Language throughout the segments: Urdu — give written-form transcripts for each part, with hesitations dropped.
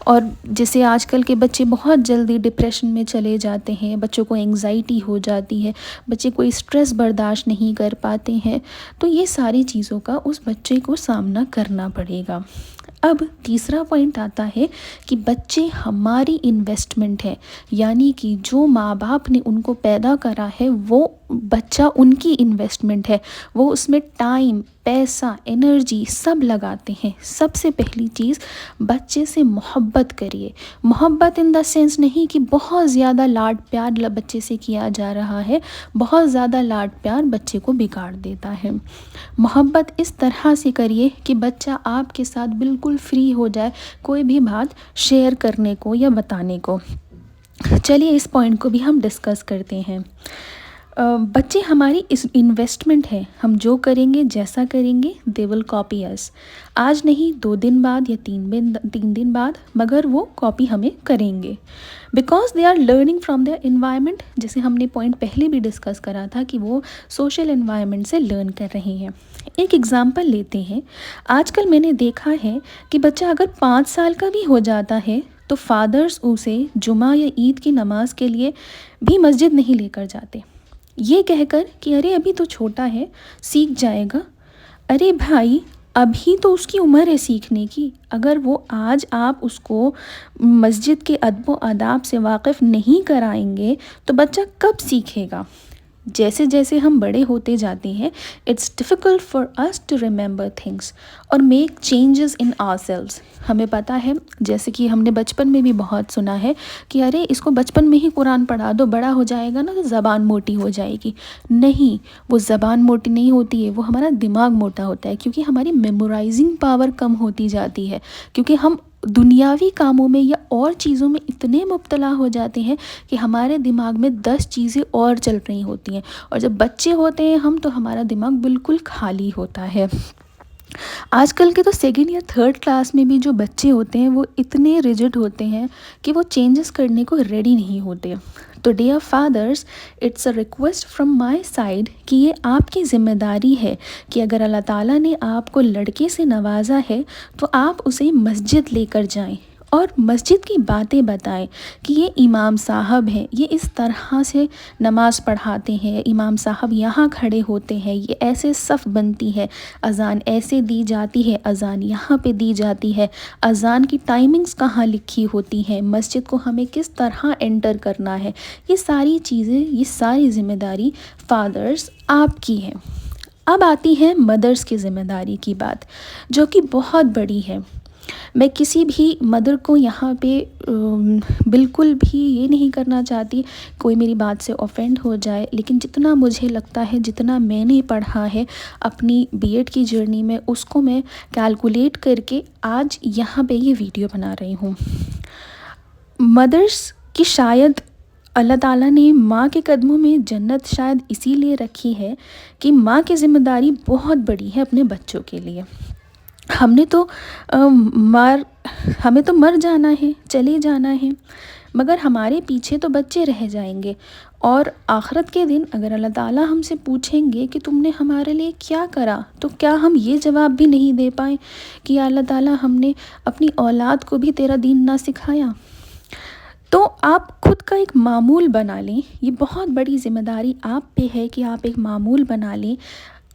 اور جیسے آج کل کے بچے بہت جلدی ڈپریشن میں چلے جاتے ہیں، بچوں کو انگزائٹی ہو جاتی ہے، بچے کوئی اسٹریس برداشت نہیں کر پاتے ہیں، تو یہ ساری چیزوں کا اس بچے کو سامنا کرنا پڑے گا۔ اب تیسرا پوائنٹ آتا ہے کہ بچے ہماری انویسٹمنٹ ہے، یعنی کہ جو ماں باپ نے ان کو پیدا کرا ہے وہ بچہ ان کی انویسٹمنٹ ہے، وہ اس میں ٹائم، پیسہ، انرجی سب لگاتے ہیں۔ سب سے پہلی چیز، بچے سے محبت کریے۔ محبت ان دا سینس نہیں کہ بہت زیادہ لاڈ پیار بچے سے کیا جا رہا ہے، بہت زیادہ لاڈ پیار بچے کو بگاڑ دیتا ہے۔ محبت اس طرح سے کریے کہ بچہ آپ کے ساتھ بالکل فری ہو جائے کوئی بھی بات شیئر کرنے کو یا بتانے کو۔ چلیے اس پوائنٹ کو بھی ہم ڈسکس کرتے ہیں۔ بچے ہماری اس انویسٹمنٹ ہے، ہم جو کریں گے جیسا کریں گے they will copy us۔ آج نہیں 2 دن بعد یا 3 دن بعد، مگر وہ کاپی ہمیں کریں گے because they are learning from their environment۔ جیسے ہم نے پوائنٹ پہلے بھی ڈسکس کرا تھا کہ وہ سوشل انوائرمنٹ سے لرن کر رہے ہیں۔ ایک ایگزامپل لیتے ہیں، آج کل میں نے دیکھا ہے کہ بچہ اگر 5 سال کا بھی ہو جاتا ہے تو فادرز اسے جمعہ یا عید کی نماز کے لیے بھی مسجد نہیں لے کر جاتے، یہ کہہ کر کہ ارے ابھی تو چھوٹا ہے، سیکھ جائے گا۔ ارے بھائی، ابھی تو اس کی عمر ہے سیکھنے کی۔ اگر وہ آج آپ اس کو مسجد کے ادب و آداب سے واقف نہیں کرائیں گے تو بچہ کب سیکھے گا؟ جیسے جیسے ہم بڑے ہوتے جاتے ہیں it's difficult for us to remember things اور make changes in ourselves. ہمیں پتہ ہے، جیسے کہ ہم نے بچپن میں بھی بہت سنا ہے کہ ارے اس کو بچپن میں ہی قرآن پڑھا دو، بڑا ہو جائے گا نا تو زبان موٹی ہو جائے گی۔ نہیں، وہ زبان موٹی نہیں ہوتی ہے، وہ ہمارا دماغ موٹا ہوتا ہے، کیونکہ ہماری میمورائزنگ پاور کم ہوتی جاتی ہے، کیونکہ ہم دنیاوی کاموں میں یا اور چیزوں میں اتنے مبتلا ہو جاتے ہیں کہ ہمارے دماغ میں 10 چیزیں اور چل رہی ہوتی ہیں، اور جب بچے ہوتے ہیں ہم تو ہمارا دماغ بالکل خالی ہوتا ہے۔ آج کل کے تو 2nd یا 3rd کلاس میں بھی جو بچے ہوتے ہیں وہ اتنے ریجڈ ہوتے ہیں کہ وہ چینجز کرنے کو ریڈی نہیں ہوتے۔ تو dear fathers, it's a request from my side کہ یہ آپ کی ذمہ داری ہے کہ اگر اللہ تعالیٰ نے آپ کو لڑکے سے نوازا ہے تو آپ اسے مسجد لے کر جائیں اور مسجد کی باتیں بتائیں کہ یہ امام صاحب ہیں، یہ اس طرح سے نماز پڑھاتے ہیں، امام صاحب یہاں کھڑے ہوتے ہیں، یہ ایسے صف بنتی ہے، اذان ایسے دی جاتی ہے، اذان یہاں پہ دی جاتی ہے، اذان کی ٹائمنگز کہاں لکھی ہوتی ہیں، مسجد کو ہمیں کس طرح انٹر کرنا ہے۔ یہ ساری چیزیں، یہ ساری ذمہ داری فادرز آپ کی ہے۔ اب آتی ہے مدرس کی ذمہ داری کی بات، جو کہ بہت بڑی ہے۔ میں کسی بھی مدر کو یہاں پہ بالکل بھی یہ نہیں کرنا چاہتی کوئی میری بات سے اوفینڈ ہو جائے، لیکن جتنا مجھے لگتا ہے، جتنا میں نے پڑھا ہے اپنی BEd کی جرنی میں، اس کو میں کیلکولیٹ کر کے آج یہاں پہ یہ ویڈیو بنا رہی ہوں۔ مدرس کی شاید اللہ تعالیٰ نے ماں کے قدموں میں جنت شاید اسی لیے رکھی ہے کہ ماں کی ذمہ داری بہت بڑی ہے اپنے بچوں کے لیے۔ ہمیں تو مر جانا ہے، چلے جانا ہے، مگر ہمارے پیچھے تو بچے رہ جائیں گے، اور آخرت کے دن اگر اللہ تعالیٰ ہم سے پوچھیں گے کہ تم نے ہمارے لیے کیا کرا، تو کیا ہم یہ جواب بھی نہیں دے پائیں کہ یا اللہ تعالیٰ ہم نے اپنی اولاد کو بھی تیرا دین نہ سکھایا؟ تو آپ خود کا ایک معمول بنا لیں، یہ بہت بڑی ذمہ داری آپ پہ ہے کہ آپ ایک معمول بنا لیں،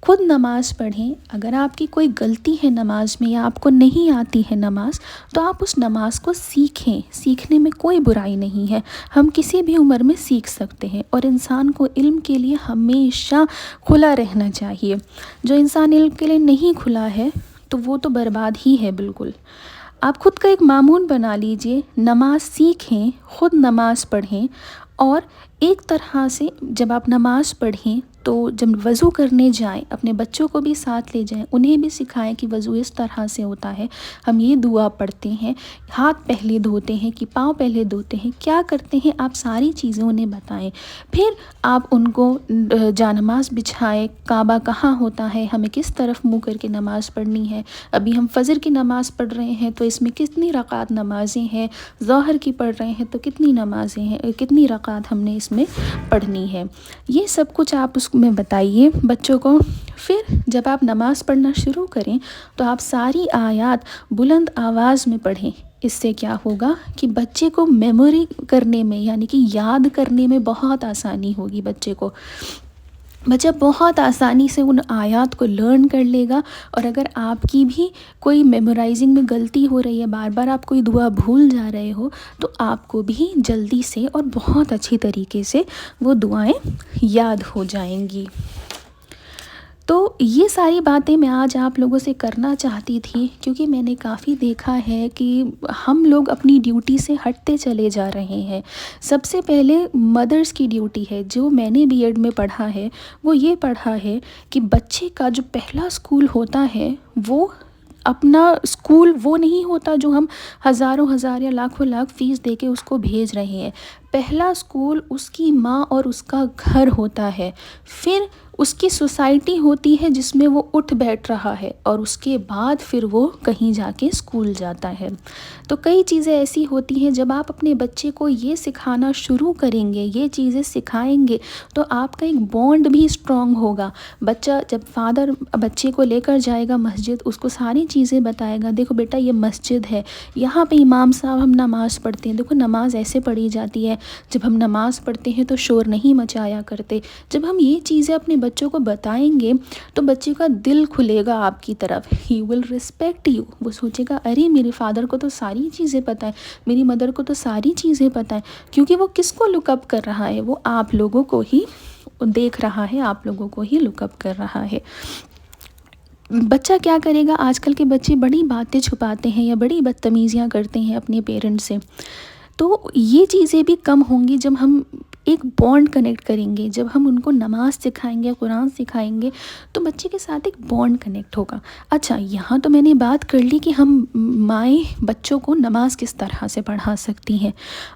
خود نماز پڑھیں۔ اگر آپ کی کوئی غلطی ہے نماز میں یا آپ کو نہیں آتی ہے نماز، تو آپ اس نماز کو سیکھیں، سیکھنے میں کوئی برائی نہیں ہے، ہم کسی بھی عمر میں سیکھ سکتے ہیں، اور انسان کو علم کے لیے ہمیشہ کھلا رہنا چاہیے۔ جو انسان علم کے لیے نہیں کھلا ہے تو وہ تو برباد ہی ہے بالکل۔ آپ خود کا ایک معمول بنا لیجئے، نماز سیکھیں، خود نماز پڑھیں، اور ایک طرح سے جب آپ نماز پڑھیں تو جب وضو کرنے جائیں اپنے بچوں کو بھی ساتھ لے جائیں، انہیں بھی سکھائیں کہ وضو اس طرح سے ہوتا ہے، ہم یہ دعا پڑھتے ہیں، ہاتھ پہلے دھوتے ہیں کہ پاؤں پہلے دھوتے ہیں، کیا کرتے ہیں، آپ ساری چیزیں انہیں بتائیں۔ پھر آپ ان کو جانماز بچھائیں، کعبہ کہاں ہوتا ہے، ہمیں کس طرف منہ کر کے نماز پڑھنی ہے، ابھی ہم فجر کی نماز پڑھ رہے ہیں تو اس میں کتنی رکعت نمازیں ہیں، ظہر کی پڑھ رہے ہیں تو کتنی نمازیں ہیں، کتنی رکعت ہم نے اس میں پڑھنی ہے، یہ سب کچھ آپ اس میں بتائیے بچوں کو۔ پھر جب آپ نماز پڑھنا شروع کریں تو آپ ساری آیات بلند آواز میں پڑھیں، اس سے کیا ہوگا کہ بچے کو میموری کرنے میں یعنی کہ یاد کرنے میں بہت آسانی ہوگی. بچہ بہت آسانی سے ان آیات کو لرن کر لے گا. اور اگر آپ کی بھی کوئی میمورائزنگ میں غلطی ہو رہی ہے، بار بار آپ کوئی دعا بھول جا رہے ہو، تو آپ کو بھی جلدی سے اور بہت اچھی طریقے سے وہ دعائیں یاد ہو جائیں گی. تو یہ ساری باتیں میں آج آپ لوگوں سے کرنا چاہتی تھی، کیونکہ میں نے کافی دیکھا ہے کہ ہم لوگ اپنی ڈیوٹی سے ہٹتے چلے جا رہے ہیں. سب سے پہلے مدرس کی ڈیوٹی ہے. جو میں نے بی ایڈ میں پڑھا ہے وہ یہ پڑھا ہے کہ بچے کا جو پہلا اسکول ہوتا ہے وہ اپنا اسکول وہ نہیں ہوتا جو ہم ہزاروں ہزار یا لاکھوں لاکھ فیس دے کے اس کو بھیج رہے ہیں. پہلا اسکول اس کی ماں اور اس کا گھر ہوتا ہے، پھر اس کی سوسائٹی ہوتی ہے جس میں وہ اٹھ بیٹھ رہا ہے، اور اس کے بعد پھر وہ کہیں جا کے اسکول جاتا ہے. تو کئی چیزیں ایسی ہوتی ہیں جب آپ اپنے بچے کو یہ سکھانا شروع کریں گے، یہ چیزیں سکھائیں گے، تو آپ کا ایک بانڈ بھی اسٹرانگ ہوگا. بچہ جب فادر بچے کو لے کر جائے گا مسجد، اس کو ساری چیزیں بتائے گا، دیکھو بیٹا یہ مسجد ہے، یہاں پہ امام صاحب ہم نماز پڑھتے ہیں، دیکھو نماز ایسے پڑھی جاتی ہے، جب ہم نماز پڑھتے ہیں تو شور نہیں مچایا کرتے. جب ہم یہ چیزیں اپنے بچوں کو بتائیں گے تو بچے کا دل کھلے گا آپ کی طرف. ہی ول ریسپیکٹ یو. وہ سوچے گا ارے میرے فادر کو تو ساری چیزیں پتہ ہے، میری مدر کو تو ساری چیزیں پتہ ہے. کیونکہ وہ کس کو لک اپ کر رہا ہے؟ وہ آپ لوگوں کو ہی دیکھ رہا ہے، آپ لوگوں کو ہی لک اپ کر رہا ہے. بچہ کیا کرے گا؟ آج کل کے بچے بڑی باتیں چھپاتے ہیں یا بڑی بدتمیزیاں کرتے ہیں اپنے پیرنٹس سے. تو یہ چیزیں بھی کم ہوں گی جب ہم ایک بانڈ کنیکٹ کریں گے. جب ہم ان کو نماز سکھائیں گے، قرآن سکھائیں گے، تو بچے کے ساتھ ایک بانڈ کنیکٹ ہوگا. اچھا، یہاں تو میں نے بات کر لی کہ ہم مائیں بچوں کو نماز کس طرح سے پڑھا سکتی ہیں.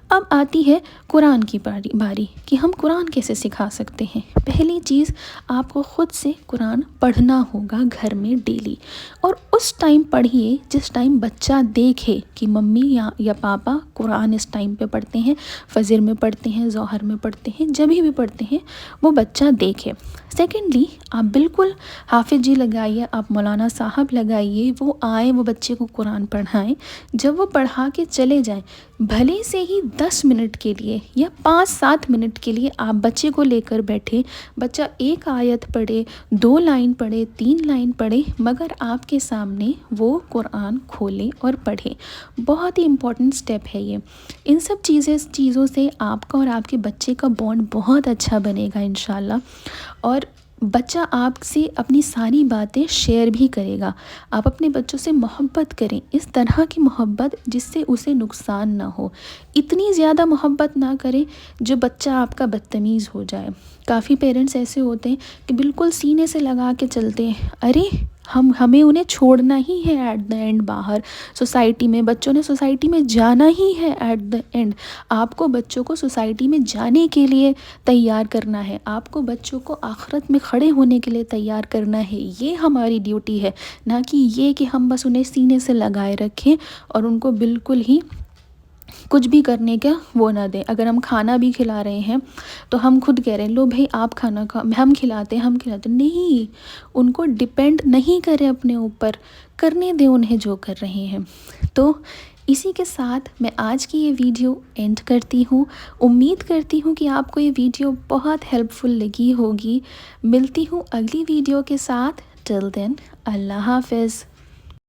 اب آتی ہے قرآن کی باری کہ ہم قرآن کیسے سکھا سکتے ہیں. پہلی چیز، آپ کو خود سے قرآن پڑھنا ہوگا گھر میں ڈیلی. اور اس ٹائم پڑھیے جس ٹائم بچہ دیکھے کہ ممی یا پاپا قرآن اس ٹائم پہ پڑھتے ہیں، فجر میں پڑھتے ہیں، ظہر میں پڑھتے ہیں، جب بھی پڑھتے ہیں وہ بچہ دیکھے. سیکنڈلی، آپ بالکل حافظ جی لگائیے، آپ مولانا صاحب لگائیے، وہ آئیں، وہ بچے کو قرآن پڑھائیں. جب وہ پڑھا کے چلے جائیں، بھلے سے ہی 10 منٹ کے لیے یا 5-7 منٹ کے لیے آپ بچے کو لے کر بیٹھے. بچہ ایک آیت پڑھے، 2 لائن پڑھے، 3 لائن پڑھے، مگر آپ کے سامنے وہ قرآن کھولے اور پڑھے. بہت ہی امپورٹنٹ سٹیپ ہے یہ. ان سب چیزوں سے آپ کا اور آپ کے بچے کا بانڈ بہت اچھا بنے گا انشاءاللہ. اور بچہ آپ سے اپنی ساری باتیں شیئر بھی کرے گا. آپ اپنے بچوں سے محبت کریں، اس طرح کی محبت جس سے اسے نقصان نہ ہو. اتنی زیادہ محبت نہ کریں جو بچہ آپ کا بدتمیز ہو جائے. کافی پیرنٹس ایسے ہوتے ہیں کہ بالکل سینے سے لگا کے چلتے ہیں، ارے ہمیں انہیں چھوڑنا ہی ہے ایٹ دا اینڈ باہر سوسائٹی میں، بچوں نے سوسائٹی میں جانا ہی ہے ایٹ دا اینڈ. آپ کو بچوں کو سوسائٹی میں جانے کے لیے تیار کرنا ہے، آپ کو بچوں کو آخرت میں کھڑے ہونے کے لیے تیار کرنا ہے. یہ ہماری ڈیوٹی ہے، نہ کہ یہ کہ ہم بس انہیں سینے سے لگائے رکھیں اور ان کو بالکل ہی کچھ بھی کرنے کا وہ نہ دیں. اگر ہم کھانا بھی کھلا رہے ہیں تو ہم خود کہہ رہے ہیں لو بھائی آپ کھانا کھاؤ، ہم کھلاتے نہیں. ان کو ڈیپینڈ نہیں کریں اپنے اوپر، کرنے دیں انہیں جو کر رہے ہیں. تو اسی کے ساتھ میں آج کی یہ ویڈیو اینڈ کرتی ہوں. امید کرتی ہوں کہ آپ کو یہ ویڈیو بہت ہیلپ فل لگی ہوگی. ملتی ہوں اگلی ویڈیو کے ساتھ. ٹل دین، اللہ حافظ.